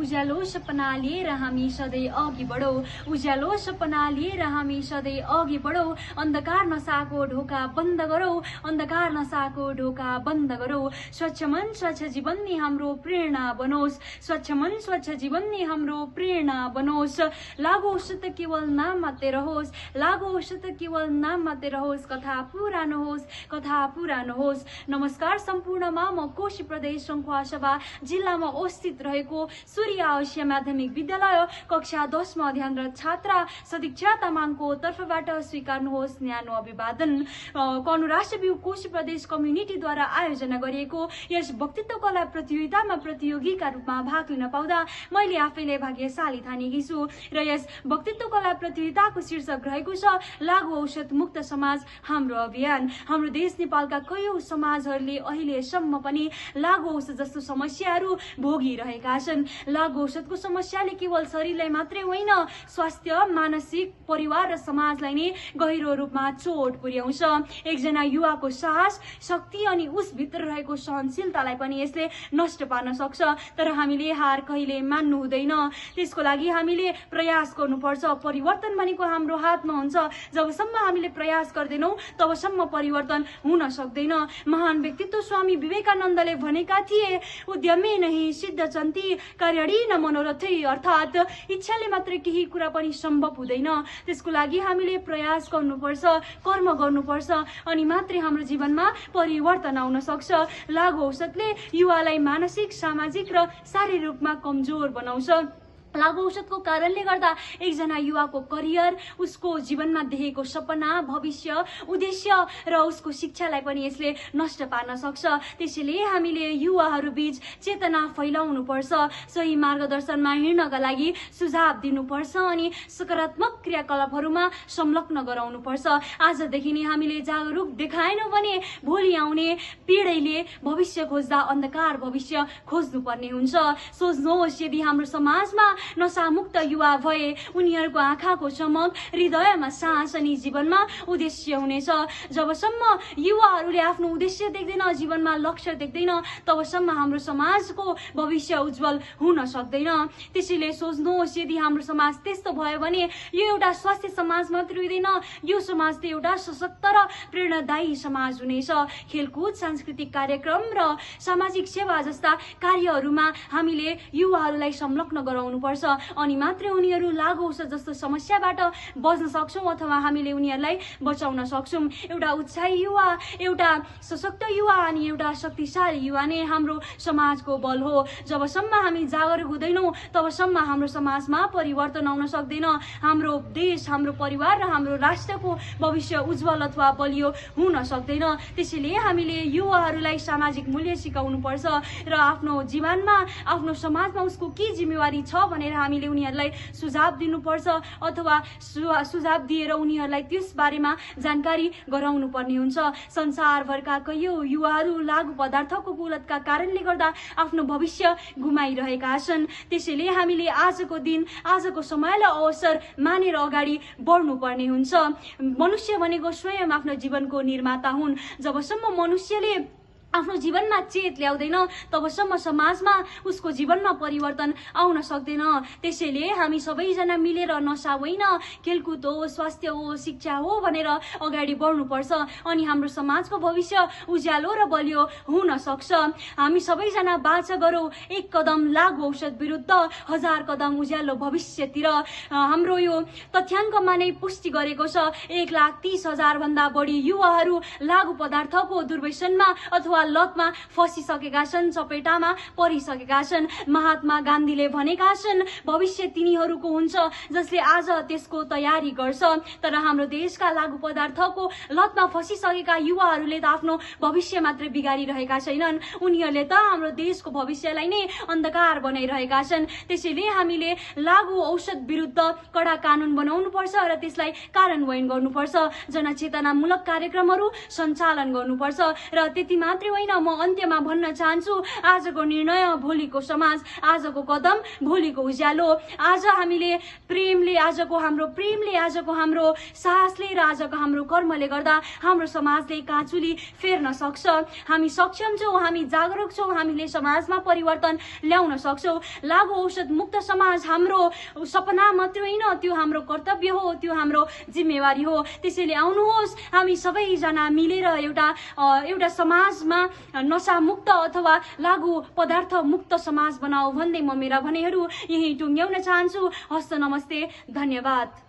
उज्यालो सपना लिएर हामी सधैँ अघि बढौँ, उज्यालो सपना लिएर हामी सधैँ अघि बढौँ। अन्धकार नसाको ढोका बन्द गरौँ, अन्धकार नसाको ढोका बन्द गरौँ। स्वच्छ मन स्वच्छ जीवन नै हाम्रो प्रेरणा बनोस्, स्वच्छ मन स्वच्छ जीवन नै हाम्रो प्रेरणा बनोस्। लागु औषध केवल नाम मात्रै रहोस्, लागु औषध केवल नाम मात्रै रहोस्, कथा पुरा नहोस्, कथा पुरा नहोस्। नमस्कार सम्पूर्णमा, म कोशी प्रदेश सङ्खुवासभा जिल्लामा अवस्थित रहेको सूर्य आवासीय माध्यमिक विद्यालय कक्षा 10 मा अध्ययनरत छात्रा सदीक्षा तामाङको तर्फबाट स्वीकार्नुहोस् न्यानो अभिवादन। कनु राष्ट्रव्यू कोशी प्रदेश कम्युनिटीद्वारा आयोजना गरिएको यस वक्तित्व कला प्रतियोगितामा प्रतियोगीका रूपमा भाग लिन पाउँदा मैले आफैले भाग्यशाली ठानेकी छु र यस वक्तित्व कला प्रतियोगिताको शीर्षक रहेको छ लागु औषध मुक्त समाज हाम्रो अभियान। हाम्रो देश नेपालका कयौं समाजहरूले अहिलेसम्म पनि लागु औषध जस्तो समस्याहरू भोगिरहेका छन्। लागु औषधको समस्याले केवल शरीरलाई मात्रै होइन, स्वास्थ्य, मानसिक, परिवार र समाजलाई नै गहिरो रूपमा चोट पुर्याउँछ। एकजना युवाको साहस, शक्ति अनि उसभित्र रहेको सहनशीलतालाई पनि यसले नष्ट पार्न सक्छ। तर हामीले हार कहिले मान्नु हुँदैन, त्यसको लागि हामीले प्रयास गर्नुपर्छ। परिवर्तन भनेको हाम्रो हातमा हुन्छ, जबसम्म हामीले प्रयास गर्दैनौं तबसम्म परिवर्तन हुन सक्दैन। महान व्यक्तित्व स्वामी विवेकानन्दले भनेका थिए, उद्यमे नहीं सिद्धछन्ति कार्यडी न मनोरथै, अर्थात् इच्छाले मात्रै केही कुरा पनि सम्भव हुँदैन। त्यसको लागि हामीले प्रयास गर्नुपर्छ, कर्म गर्नुपर्छ, अनि मात्रै हाम्रो जीवनमा परिवर्तन आउन सक्छ। लागु औषधले युवालाई मानसिक, सामाजिक र शारीरिक रूपमा कमजोर बनाउँछ। लागु औषधको कारणले गर्दा एकजना युवाको करियर, उसको जीवनमा देखेको सपना, भविष्य, उद्देश्य र उसको शिक्षालाई पनि यसले नष्ट पार्न सक्छ। त्यसैले हामीले युवाहरू बीच चेतना फैलाउनु पर्छ, सही मार्गदर्शनमा हिँड्नका लागि सुझाव दिनुपर्छ अनि सकारात्मक क्रियाकलापहरूमा संलग्न गराउनु पर्छ। आजदेखि नै हामीले जागरुक देखाएनौं भने भोलि आउने पिँढीले भविष्य खोज्दा अन्धकार भविष्य खोज्नुपर्ने हुन्छ। सोच्नुहोस्, यदि हाम्रो समाजमा नशामुक्त युवा भए उनीहरूको आँखाको चमक, हृदयमा साहस अनि जीवनमा उद्देश्य हुनेछ। जबसम्म युवाहरूले आफ्नो उद्देश्य देख्दैन, जीवनमा लक्ष्य देख्दैन, तबसम्म हाम्रो समाजको भविष्य उज्जवल हुन सक्दैन। त्यसैले सोच्नुहोस्, यदि हाम्रो समाज त्यस्तो भयो भने यो एउटा स्वास्थ्य समाज मात्र हुँदैन, यो समाज त एउटा सशक्त र प्रेरणादायी समाज हुनेछ। खेलकुद, सांस्कृतिक कार्यक्रम र सामाजिक सेवा जस्ता कार्यहरूमा हामीले युवाहरूलाई संलग्न गराउनु पर्छ, अनि मात्रै उनीहरू लागु औषध जस्तो समस्याबाट बच्न सक्छौं अथवा हामीले उनीहरूलाई बचाउन सक्छौं। एउटा उत्साही युवा, एउटा सशक्त युवा अनि एउटा शक्तिशाली युवा नै हाम्रो समाजको बल हो। जबसम्म हामी जागरुक हुँदैनौं तबसम्म हाम्रो समाजमा परिवर्तन आउन सक्दैन। हाम्रो देश, हाम्रो परिवार र हाम्रो राष्ट्रको भविष्य उज्जवल अथवा बलियो हुन सक्दैन। त्यसैले हामीले युवाहरूलाई सामाजिक मूल्य सिकाउनु पर्छ र आफ्नो जीवनमा, आफ्नो समाजमा उसको के जिम्मेवारी छ भनेर हामीले उनीहरूलाई सुझाव दिनुपर्छ अथवा सुझाव दिएर उनीहरूलाई त्यस बारेमा जानकारी गराउनु पर्ने हुन्छ। संसारभरका कयौं युवाहरू लागु पदार्थको कुलतका कारणले गर्दा आफ्नो भविष्य गुमाइरहेका छन्। त्यसैले हामीले आजको दिन, आजको समयलाई अवसर मानेर अगाडि बढ्नुपर्ने हुन्छ। मनुष्य भनेको स्वयं आफ्नो जीवनको निर्माता हुन्। जबसम्म मनुष्यले आफ्नो जीवनमा चेत ल्याउँदैन तबसम्म समाजमा उसको जीवनमा परिवर्तन आउन सक्दैन। त्यसैले हामी सबैजना मिलेर नशा होइन, खेलकुद हो, स्वास्थ्य हो, शिक्षा हो भनेर अगाडि बढ्नुपर्छ अनि हाम्रो समाजको भविष्य उज्यालो र बलियो हुन सक्छ। हामी सबैजना बाचा गरौँ, एक कदम लागु औषध विरुद्ध, 1000 कदम उज्यालो भविष्यतिर। हाम्रो यो तथ्याङ्कमा नै पुष्टि गरेको छ 1,30,000 भन्दा बढी युवाहरू लागु पदार्थको दुर्व्यसनमा अथवा लतमा फसिसकेका छन्, चपेटामा परिसकेका छन्। महात्मा गान्धीले भनेका छन्, भविष्य तिनीहरूको हुन्छ जसले आज त्यसको तयारी गर्छ। तर हाम्रो देशका लागु पदार्थको लतमा फसिसकेका युवाहरूले त आफ्नो भविष्य मात्र बिगारिरहेका छैनन्, उनीहरूले त हाम्रो देशको भविष्यलाई नै अन्धकार बनाइरहेका छन्। त्यसैले हामीले लागु औषध विरुद्ध कडा कानून बनाउनु पर्छ र त्यसलाई कार्यान्वयन गर्नुपर्छ। जनचेतनामूलक कार्यक्रमहरू सञ्चालन गर्नुपर्छ र त्यति मात्रै मात्रै होइन, म अन्त्यमा भन्न चाहन्छु आजको निर्णय भोलिको समाज, आजको कदम भोलिको उज्यालो। आज हामीले प्रेमले, आजको हाम्रो साहसले र आजको हाम्रो कर्मले गर्दा हाम्रो समाजले काँचुली फेर्न सक्छ। हामी सक्षम छौँ, हामी जागरुक छौँ, हामीले समाजमा परिवर्तन ल्याउन सक्छौँ। लागु औषध मुक्त समाज हाम्रो सपना मात्रै होइन, त्यो हाम्रो कर्तव्य हो, त्यो हाम्रो जिम्मेवारी हो। त्यसैले आउनुहोस् हामी सबैजना मिलेर एउटा समाजमा नशा मुक्त अथवा लागु पदार्थ मुक्त समाज बनाऊ भन्दै म मेरा भनाइहरू यही टुङ्ग्याउन चाहन्छु। हस्त नमस्ते, धन्यवाद।